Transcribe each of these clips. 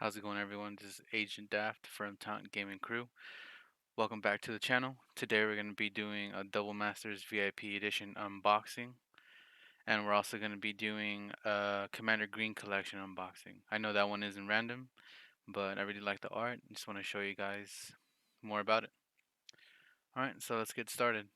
How's it going, everyone? This is Agent Daft from Taunt Gaming Crew. Welcome back to the channel. Today we're going to be doing a Double Masters VIP Edition unboxing, and we're also going to be doing a Commander Green Collection unboxing. I know that one isn't random, but I really like the art. I just want to show you guys more about it. Alright, so let's get started.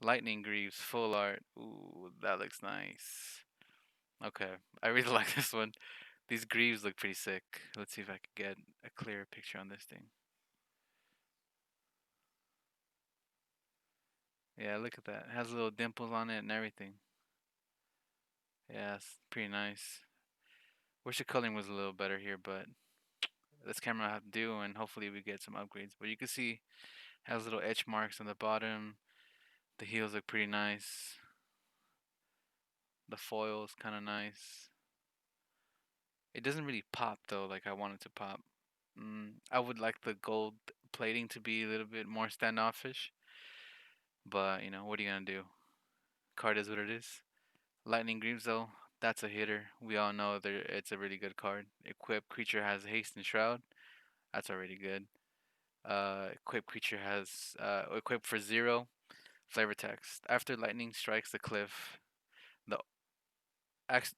Lightning Greaves full art. Ooh, that looks nice. Okay, I really like this one. These greaves look pretty sick. Let's see if I can get a clearer picture on this thing. Yeah, look at that. It has little dimples on it and everything. Yeah, it's pretty nice. Wish the coloring was a little better here, but this camera will have to do, and hopefully we get some upgrades. But you can see it has little etch marks on the bottom. The heels look pretty nice. The foil is kind of nice. It doesn't really pop though, like I want it to pop. I would like the gold plating to be a little bit more standoffish, but what are you gonna do? Card is what it is. Lightning Greaves though, that's a hitter. We all know that it's a really good card. Equipped creature has haste and shroud. That's already good. Equipped creature has equipped for 0 flavor text. After lightning strikes the cliff, the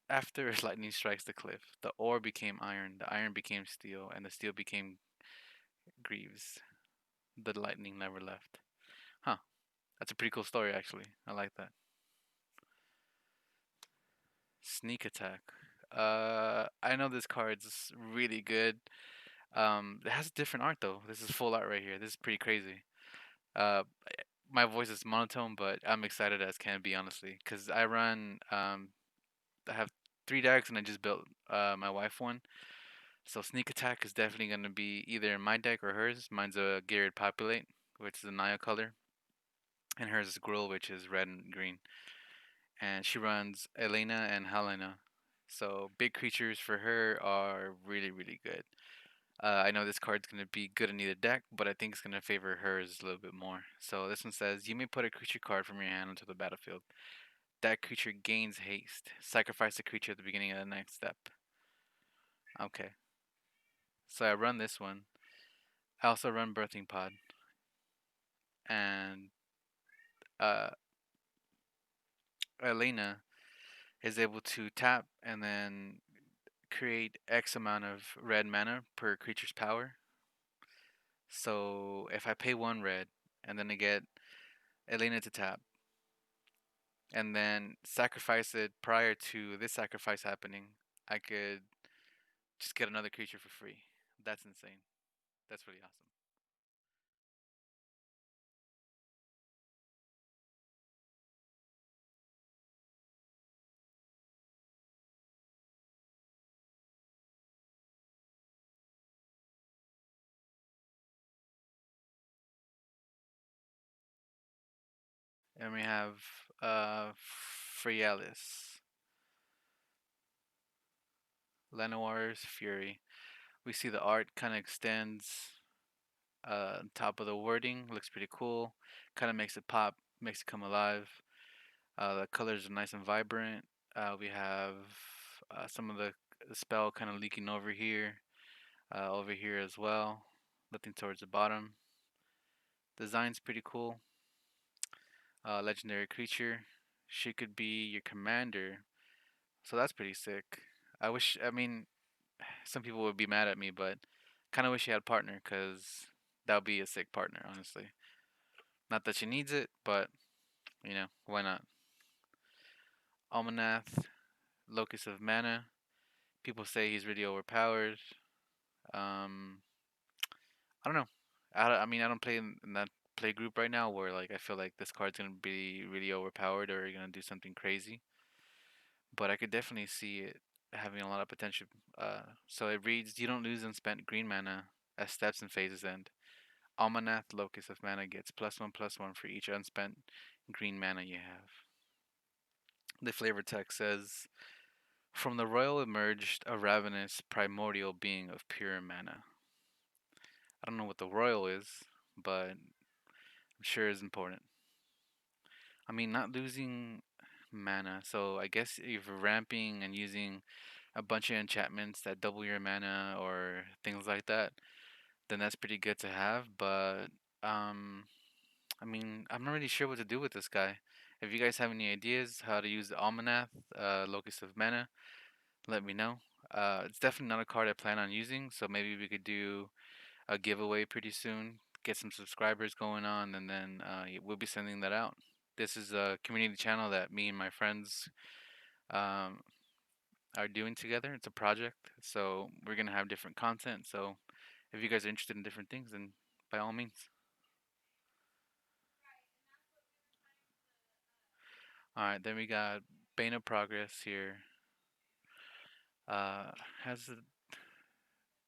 after lightning strikes the cliff, the ore became iron, the iron became steel, and the steel became Greaves. The lightning never left. Huh. That's a pretty cool story actually. I like that. Sneak attack. I know this card's really good. It has different art though. This is full art right here. This is pretty crazy. Uh, my voice is monotone, but I'm excited as can be honestly, cause I have 3 decks and I just built my wife one. So sneak attack is definitely gonna be either in my deck or hers. Mine's a Garrett Populate, which is a Naya color, and hers is Gruul, which is red and green. And she runs Elena and Helena. So big creatures for her are really really good. I know this card's going to be good in either deck, but I think it's going to favor hers a little bit more. So this one says, you may put a creature card from your hand onto the battlefield. That creature gains haste. Sacrifice the creature at the beginning of the next step. Okay. So I run this one. I also run Birthing Pod. And uh, Elena is able to tap and then create X amount of red mana per creature's power. So if I pay 1 red and then I get Elena to tap, and then sacrifice it prior to this sacrifice happening, I could just get another creature for free. That's insane. That's really awesome. And we have Phrealis, Lenoir's Fury. We see the art kind of extends on top of the wording. Looks pretty cool. Kind of makes it pop, makes it come alive. The colors are nice and vibrant. We have some of the spell kind of leaking over here as well, looking towards the bottom. Design's pretty cool. Legendary creature. She could be your commander, so that's pretty sick. I mean, some people would be mad at me, but kind of wish she had partner, cause that would be a sick partner, honestly. Not that she needs it, but why not? Almanath, Locus of Mana. People say he's really overpowered. Um, I don't know. I mean, I don't play in that play group right now where like I feel like this card's gonna be really overpowered or you're gonna do something crazy. But I could definitely see it having a lot of potential. So it reads: You don't lose unspent green mana as steps and phases end. Almanath, Locus of Mana, gets +1/+1 for each unspent green mana you have. The flavor text says: From the royal emerged a ravenous primordial being of pure mana. I don't know what the royal is, but I'm sure it's important. I mean, not losing mana, so I guess if you're ramping and using a bunch of enchantments that double your mana or things like that, then that's pretty good to have. But um, I mean, I'm not really sure what to do with this guy. If you guys have any ideas how to use the Almanath, Locus of Mana, let me know. It's definitely not a card I plan on using, so maybe we could do a giveaway pretty soon, get some subscribers going on, and then we'll be sending that out. This is a community channel that me and my friends um, are doing together. It's a project, so we're gonna have different content. So if you guys are interested in different things, then by all means. All right, then we got Bane of Progress here. Uh, has a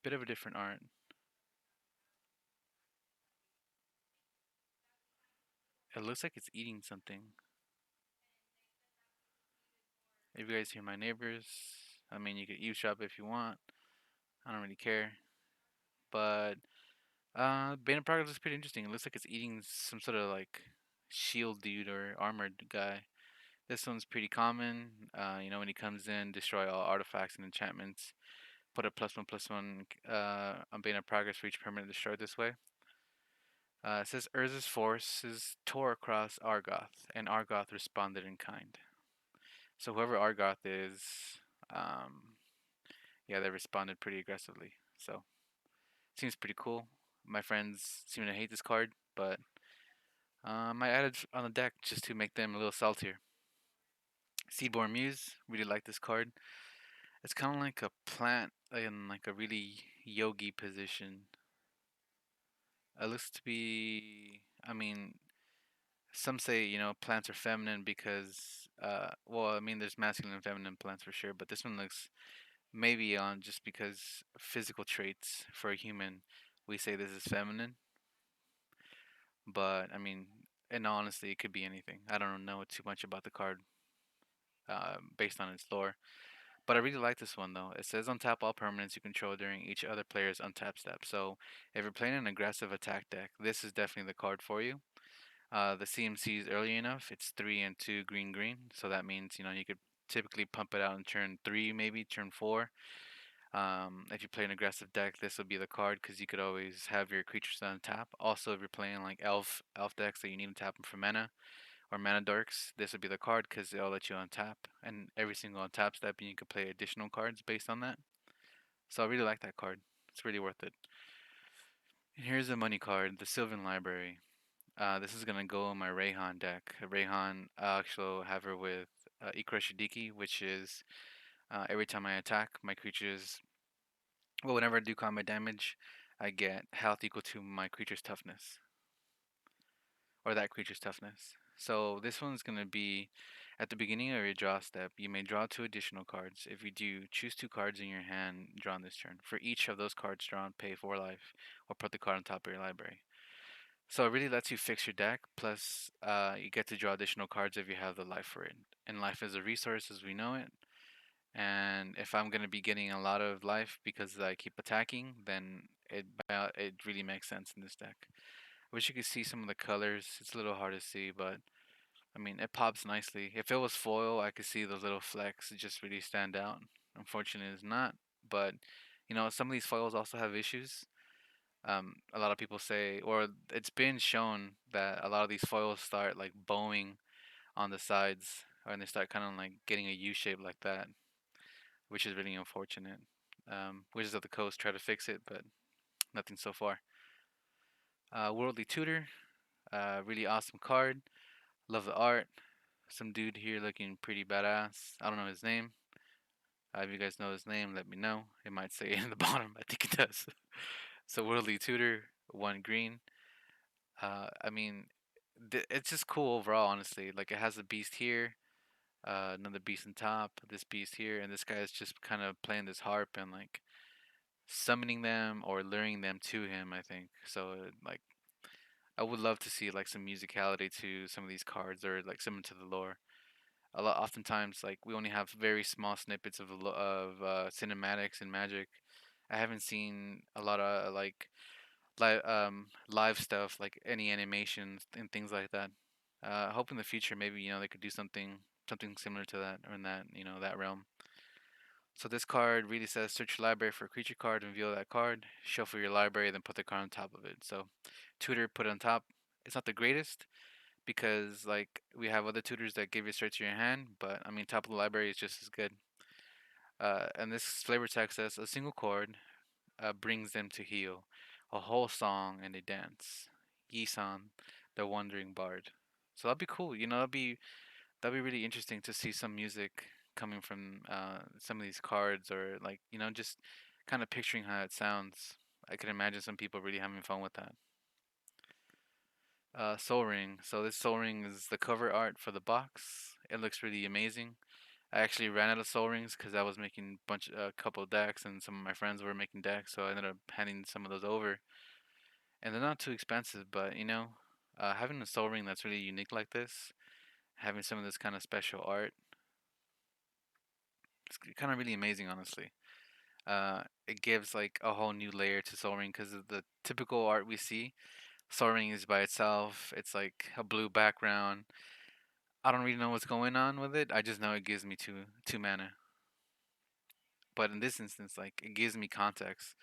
bit of a different art. It looks like it's eating something. If you guys hear my neighbors, I mean, you could eavesdrop if you want. I don't really care. But Bane of Progress looks pretty interesting. It looks like it's eating some sort of like shield dude or armored guy. This one's pretty common. When he comes in, destroy all artifacts and enchantments. Put a +1/+1 on Bane of Progress for each permanent destroyed this way. It says Urza's forces tore across Argoth, and Argoth responded in kind. So whoever Argoth is, um, yeah, they responded pretty aggressively. So seems pretty cool. My friends seem to hate this card, but I added on the deck just to make them a little saltier. Seaborn Muse, really like this card. It's kind of like a plant in like a really yogi position. It looks to be, I mean, some say plants are feminine because, well, I mean, there's masculine and feminine plants for sure, but this one looks maybe on just because physical traits for a human, we say this is feminine, but I mean, in all honesty, it could be anything. I don't know too much about the card based on its lore. But I really like this one though. It says untap all permanents you control during each other player's untap step. So if you're playing an aggressive attack deck, this is definitely the card for you. The CMC is early enough. It's 3 and 2 green green. So that means you could typically pump it out in turn 3, maybe turn 4. If you play an aggressive deck, this will be the card because you could always have your creatures on tap. Also, if you're playing like elf decks that you need to tap them for mana, or mana dorks, this would be the card because they'll let you untap. And every single untap step, you can play additional cards based on that. So I really like that card. It's really worth it. And here's a money card, the Sylvan Library. This is gonna go in my Rayhan deck. Rayhan, I actually have her with Ikra Shidiki, which is every time I attack, my creatures, well, whenever I do combat damage, I get health equal to my creature's toughness, or that creature's toughness. So this one's gonna be at the beginning of your draw step. You may draw 2 additional cards. If you do, choose 2 cards in your hand drawn this turn. For each of those cards drawn, pay 4 life, or put the card on top of your library. So it really lets you fix your deck. Plus, you get to draw additional cards if you have the life for it. And life is a resource as we know it. And if I'm gonna be getting a lot of life because I keep attacking, then it really makes sense in this deck. I wish you could see some of the colors. It's a little hard to see, but I mean it pops nicely. If it was foil, I could see those little flecks just really stand out. Unfortunately, it's not. But some of these foils also have issues. A lot of people say, or it's been shown that a lot of these foils start like bowing on the sides, and they start kind of like getting a U shape like that, which is really unfortunate. Wizards of the Coast try to fix it, but nothing so far. Worldly Tutor, really awesome card. Love the art. Some dude here looking pretty badass. I don't know his name. If you guys know his name, let me know. It might say in the bottom. I think it does. So Worldly Tutor, 1 green. I mean, it's just cool overall, honestly. Like it has a beast here, another beast on top, this beast here, and this guy is just kind of playing this harp and like summoning them or luring them to him. I think so. Like I would love to see like some musicality to some of these cards or like some to the lore. A lot, oftentimes, like we only have very small snippets of cinematics and Magic. I haven't seen a lot of like live stuff, like any animations and things like that. I hope in the future maybe they could do something similar to that or in that that realm. So this card really says search your library for a creature card and reveal that card. Shuffle your library, then put the card on top of it. So tutor put it on top. It's not the greatest because like we have other tutors that give you straight to your hand, but I mean top of the library is just as good. And this flavor text says a single chord brings them to heal, a whole song and a dance. Yisan, the wandering bard. So that'd be cool. That'd be really interesting to see some music coming from some of these cards, or like just kind of picturing how it sounds. I could imagine some people really having fun with that. Soul Ring. So this Soul Ring is the cover art for the box. It looks really amazing. I actually ran out of Soul Rings because I was making a couple of decks, and some of my friends were making decks, so I ended up handing some of those over. And they're not too expensive, but having a Soul Ring that's really unique like this, having some of this kind of special art, it's kind of really amazing, honestly. It gives like a whole new layer to Soul Ring because of the typical art we see. Soul Ring is by itself. It's like a blue background. I don't really know what's going on with it. I just know it gives me two mana. But in this instance, like it gives me context.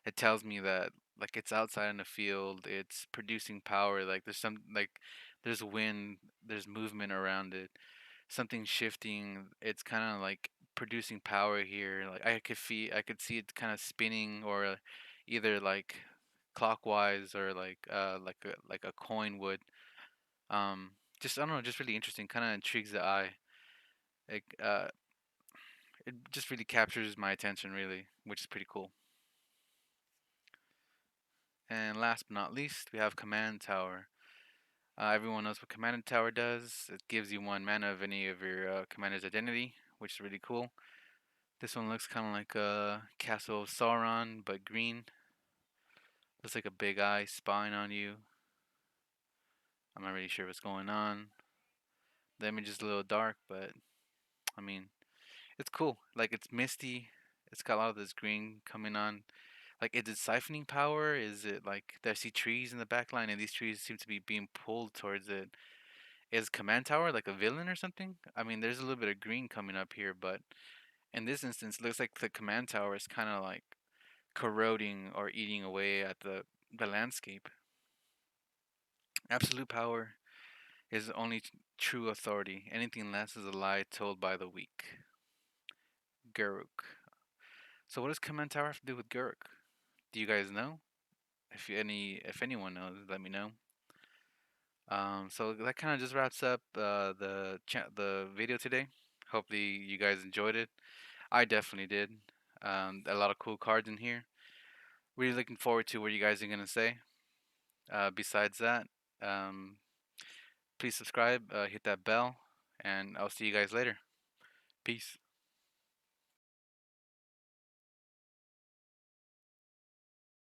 It tells me that like it's outside in the field. It's producing power. Like there's wind. There's movement around it. Something shifting. It's kind of like producing power here. Like I could see it kind of spinning or either like clockwise or like a coin would. Just I don't know, just really interesting. Kind of intrigues the eye. Like it just really captures my attention, really, which is pretty cool. And last but not least, we have Command Tower. Everyone knows what Command Tower does. It gives you one mana of any of your commander's identity, which is really cool. This one looks kind of like a Castle of Sauron, but green. Looks like a big eye spying on you. I'm not really sure what's going on. The image is a little dark, but I mean, it's cool. Like it's misty. It's got a lot of this green coming on. Like, is it siphoning power? Is it like I see trees in the back line, and these trees seem to be being pulled towards it? Is Command Tower like a villain or something? I mean, there's a little bit of green coming up here, but in this instance, it looks like the Command Tower is kind of like corroding or eating away at the landscape. Absolute power is the only true authority. Anything less is a lie told by the weak. Garuk. So what does Command Tower have to do with Garuk? Do you guys know? If anyone knows, let me know. So that kind of just wraps up the video today. Hopefully you guys enjoyed it. I definitely did. A lot of cool cards in here. Really looking forward to what you guys are gonna say. Besides that, um, please subscribe, hit that bell, and I'll see you guys later. Peace.